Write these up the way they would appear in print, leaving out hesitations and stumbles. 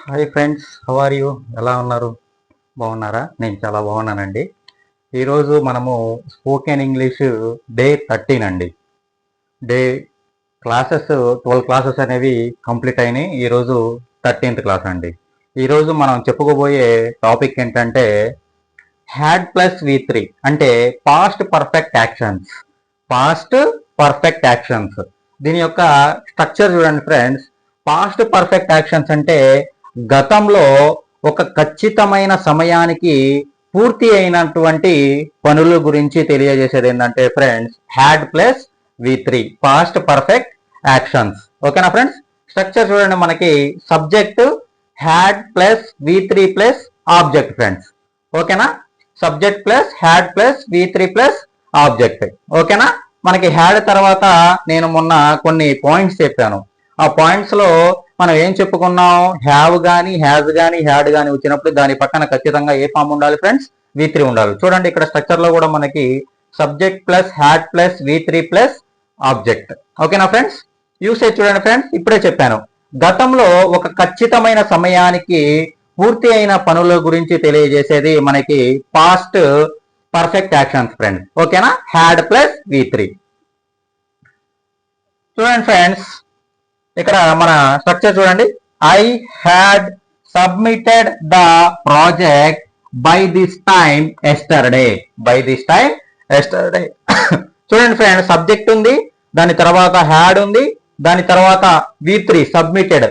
Hi friends, how are you? ఎలా ఉన్నారు? బాగున్నారా? నేను చాలా బాగున్నానండి. ఈరోజు మనము స్పోకెన్ ఇంగ్లీష్ డే 13 అండి. డే క్లాసెస్ 12 క్లాసెస్ అనేవి కంప్లీట్ అయినాయి. ఈరోజు 13th క్లాస్ అండి. ఈరోజు మనం చెప్పుకోబోయే టాపిక్ ఏంటంటే హ్యాడ్ ప్లస్ V3 అంటే past perfect actions. Past perfect actions దీని యొక్క స్ట్రక్చర్ చూడండి ఫ్రెండ్స్. పాస్ట్ పర్ఫెక్ట్ యాక్షన్స్ అంటే గతంలో ఒక ఖచ్చితమైన సమయానికి పూర్తి అయినటువంటి పనుల గురించి తెలియజేసేది ఏంటంటే friends had plus V3 past perfect actions. ఓకేనా ఫ్రెండ్స్? స్ట్రక్చర్ చూడండి, మనకి subject had plus V3 plus object friends. ఓకేనా? Subject plus had plus V3 plus object. ఓకేనా? మనకి హ్యాడ్ తర్వాత నేను మొన్న కొన్ని పాయింట్స్ చెప్పాను. ఆ పాయింట్స్ లో మనం ఏం చెప్పుకున్నాం? హ్యావ్ గానీ హ్యాజ్ గానీ హ్యాడ్ గానీ వచ్చినప్పుడు దాని పక్కన ఖచ్చితంగా ఏ ఫామ్ ఉండాలి ఫ్రెండ్స్? V3 ఉండాలి. చూడండి, ఇక్కడ స్ట్రక్చర్ లో కూడా మనకి subject plus had plus V3 plus object. ఓకేనా ఫ్రెండ్స్? యూసేజ్ చూడండి ఫ్రెండ్స్, ఇప్పుడే చెప్పాను. గతంలో ఒక ఖచ్చితమైన సమయానికి పూర్తి అయిన పనుల గురించి తెలియజేసేది మనకి పాస్ట్ పర్ఫెక్ట్ యాక్షన్స్ ఫ్రెండ్స్. ఓకేనా? Had plus V3. చూడండి ఫ్రెండ్స్, ఇక్కడ మన స్ట్రక్చర్ చూడండి. I had submitted the project by this time yesterday. By this time yesterday. చూడండి ఫ్రెండ్స్, సబ్జెక్ట్ ఉంది, దాని తర్వాత హ్యాడ్ ఉంది, దాని తర్వాత V3 సబ్మిటెడ్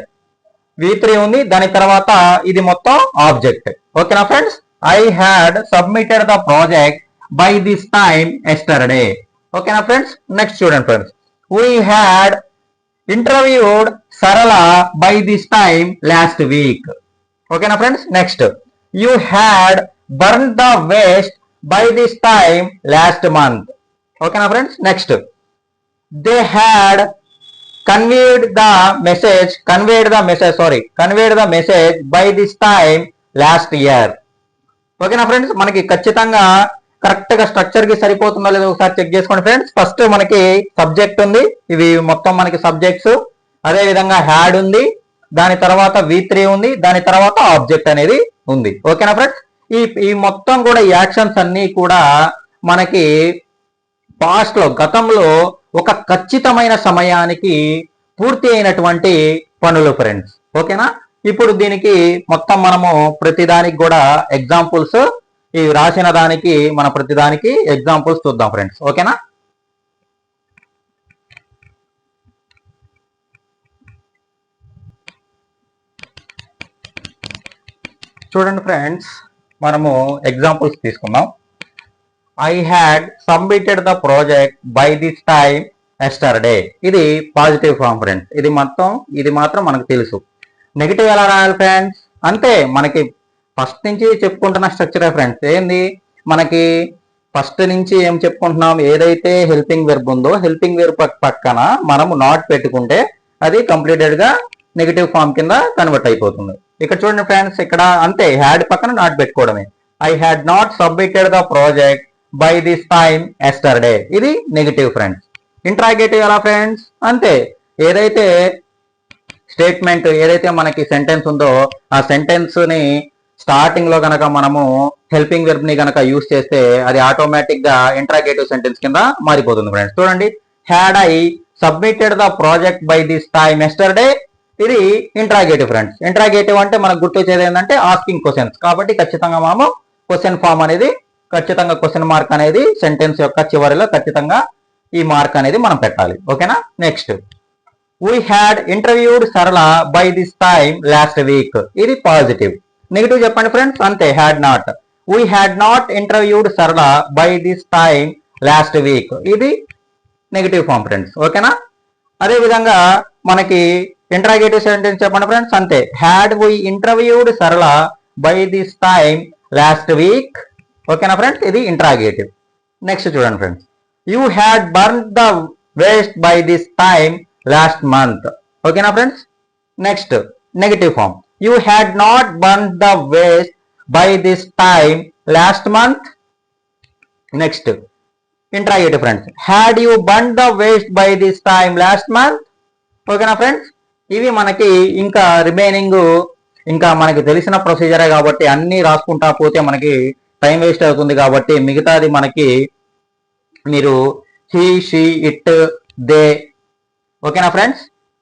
V3 ఉంది, దాని తర్వాత ఇది మొత్తం ఆబ్జెక్ట్. ఓకేనా friends? I had submitted the project by this time yesterday. ఓకేనా ఫ్రెండ్స్? నెక్స్ట్ చూడండి friends, we had interviewed Sarala by this time last week. ఓకేనా friends? Next, you had burn the waste by this time last month. ఓకేనా friends? Next, they had conveyed the message by this time last year. ఓకేనా friends? మనకి ఖచ్చితంగా correct గా structure కి సరిపోతుందో లేదో ఒకసారి చెక్ చేసుకోండి ఫ్రెండ్స్. ఫస్ట్ మనకి సబ్జెక్ట్ ఉంది, ఇవి మొత్తం మనకి సబ్జెక్ట్స్. అదే విధంగా హ్యాడ్ ఉంది, దాని తర్వాత V3 ఉంది, దాని తర్వాత ఆబ్జెక్ట్ అనేది ఉంది. ఓకేనా ఫ్రెండ్స్? ఈ మొత్తం కూడా ఈ యాక్షన్స్ అన్ని కూడా మనకి పాస్ట్ లో గతంలో ఒక ఖచ్చితమైన సమయానికి పూర్తి అయినటువంటి పనులు ఫ్రెండ్స్. ఓకేనా? ఇప్పుడు దీనికి మొత్తం మనము ప్రతిదానికి కూడా ఎగ్జాంపుల్స్, ఈ రాసిన దానికి మన ప్రతిదానికి ఎగ్జాంపుల్స్ చూద్దాం ఫ్రెండ్స్. ఓకేనా? చూడండి ఫ్రెండ్స్, మనము ఎగ్జాంపుల్స్ తీసుకుందాం. I had submitted the project by this time yesterday. ఇది పాజిటివ్ ఫామ్ ఫ్రెండ్స్. ఇది మాత్రం మనకు తెలుసు. నెగిటివ్ ఎలా రాయాలి ఫ్రెండ్స్? అంతే, మనకి ఫస్ట్ నుంచి చెప్పుకుంటున్న స్ట్రక్చరే ఫ్రెండ్స్. ఏంది మనకి ఫస్ట్ నుంచి ఏం చెప్పుకుంటున్నాం? ఏదైతే హెల్పింగ్ వెర్బ్ ఉందో హెల్పింగ్ వెర్బ్ పక్కన మనము నాట్ పెట్టుకుంటే అది కంప్లీటెడ్ గా నెగిటివ్ ఫామ్ కింద కన్వర్ట్ అయిపోతుంది. ఇక్కడ చూడండి ఫ్రెండ్స్, ఇక్కడ అంతే, హ్యాడ్ పక్కన నాట్ పెట్టుకోవడమే. I had not submitted the project by this time yesterday. ఇది నెగిటివ్ ఫ్రెండ్స్. ఇంట్రాగేటివ్ ఎలా ఫ్రెండ్స్? అంతే, ఏదైతే స్టేట్మెంట్, ఏదైతే మనకి సెంటెన్స్ ఉందో ఆ సెంటెన్స్ ని స్టార్టింగ్ లో గనక మనము హెల్పింగ్ వెర్బ్ ని గనక యూజ్ చేస్తే అది ఆటోమేటిక్ గా ఇంట్రాగేటివ్ సెంటెన్స్ కింద మారిపోతుంది ఫ్రెండ్స్. చూడండి, had I submitted the project by this time yesterday. ఇది ఇంట్రాగేటివ్ ఫ్రెండ్స్. ఇంట్రాగేటివ్ అంటే మనకు గుర్తొచ్చేది ఏంటంటే ఆస్కింగ్ క్వశ్చన్స్. కాబట్టి ఖచ్చితంగా మనము క్వశ్చన్ ఫామ్ అనేది, ఖచ్చితంగా క్వశ్చన్ మార్క్ అనేది సెంటెన్స్ యొక్క చివరిలో ఖచ్చితంగా ఈ మార్క్ అనేది మనం పెట్టాలి. ఓకేనా? Next, we had interviewed Sarala by this time last week. ఇది పాజిటివ్. నెగిటివ్ చెప్పండి ఫ్రెండ్స్. అంతే, had not. We had not interviewed Sarala by this time last week. ఇది నెగిటివ్ ఫామ్ ఫ్రెండ్స్. ఓకేనా? అదే విధంగా మనకి ఇంట్రాగేటివ్ సెంటెన్స్ చెప్పండి ఫ్రెండ్స్. అంతే, had we interviewed Sarala by this time last week. ఓకేనా ఫ్రెండ్స్? ఇది ఇంట్రాగేటివ్. నెక్స్ట్ చూడండి friends, you had burn the waste by this time last month. ఓకేనా friends? Next, negative form, you had not burn the waste by this time last month. Next, interrogative friends, had you burn the waste by this time last month. ఓకేనా friends? ఇవి మనకి ఇంకా remaining ఇంకా మనకి తెలిసిన ప్రొసీజరే కాబట్టి అన్నీ రాసుకుంటా పోతే మనకి టైం వేస్ట్ అవుతుంది కాబట్టి మిగతాది మనకి మీరు హీ షీ ఇట్ దే, ఓకేనా ఫ్రెండ్స్,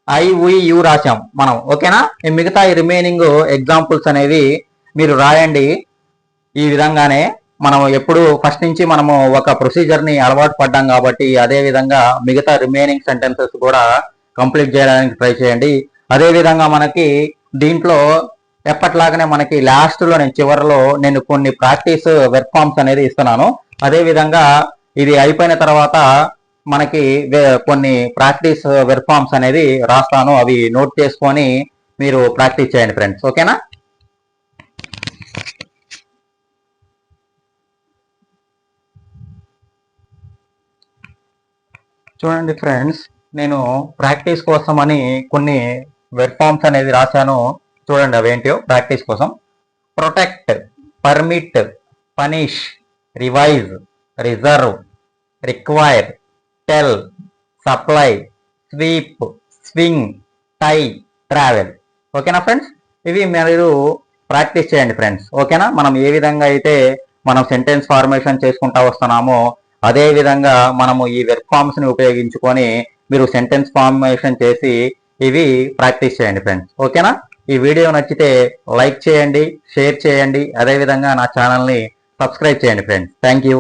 ఐ వి యు రాసాం మనం, ఓకేనా. ఈ మిగతా ఈ రిమైనింగ్ ఎగ్జాంపుల్స్ అనేవి మీరు రాయండి. ఈ విధంగానే మనం ఎప్పుడు ఫస్ట్ నుంచి మనము ఒక ప్రొసీజర్ ని అలవాటు పడ్డాం కాబట్టి అదే విధంగా మిగతా రిమైనింగ్ సెంటెన్సెస్ కూడా కంప్లీట్ చేయడానికి ట్రై చేయండి. అదే విధంగా మనకి దీంట్లో ఎప్పట్లాగానే మనకి లాస్ట్ లో చివరిలో నేను కొన్ని ప్రాక్టీస్ వెర్బ్ ఫార్మ్స్ అనేది ఇస్తున్నాను. అదే విధంగా ఇది అయిపోయిన తర్వాత మనకి కొన్ని ప్రాక్టీస్ వెర్బ్ ఫార్మ్స్ అనేది రాస్తాను, అవి నోట్ చేసుకొని మీరు ప్రాక్టీస్ చేయండి ఫ్రెండ్స్, ఓకేనా. చూడండి ఫ్రెండ్స్, నేను ప్రాక్టీస్ కోసం అని కొన్ని వెర్బ్ ఫార్మ్స్ అనేది రాశాను. చూడండి అవేంటో ప్రాక్టీస్ కోసం. Protect, permit, punish, revise, reserve, require, tell, supply, sweep, swing, tie, travel, ఓకేనా ఫ్రెండ్స్. ఇవి మీరు ప్రాక్టీస్ చేయండి ఫ్రెండ్స్, ఓకేనా. మనం ఏ విధంగా అయితే మనం సెంటెన్స్ ఫార్మేషన్ చేసుకుంటా వస్తున్నామో అదే విధంగా మనము ఈ వెర్బ్ ఫార్మ్స్ ని ఉపయోగించుకొని మీరు సెంటెన్స్ ఫార్మేషన్ చేసి ఇవి ప్రాక్టీస్ చేయండి ఫ్రెండ్స్, ఓకేనా. ఈ వీడియో నచ్చితే లైక్ చేయండి, షేర్ చేయండి, అదేవిధంగా నా ఛానల్ని సబ్స్క్రైబ్ చేయండి ఫ్రెండ్స్. Thank you.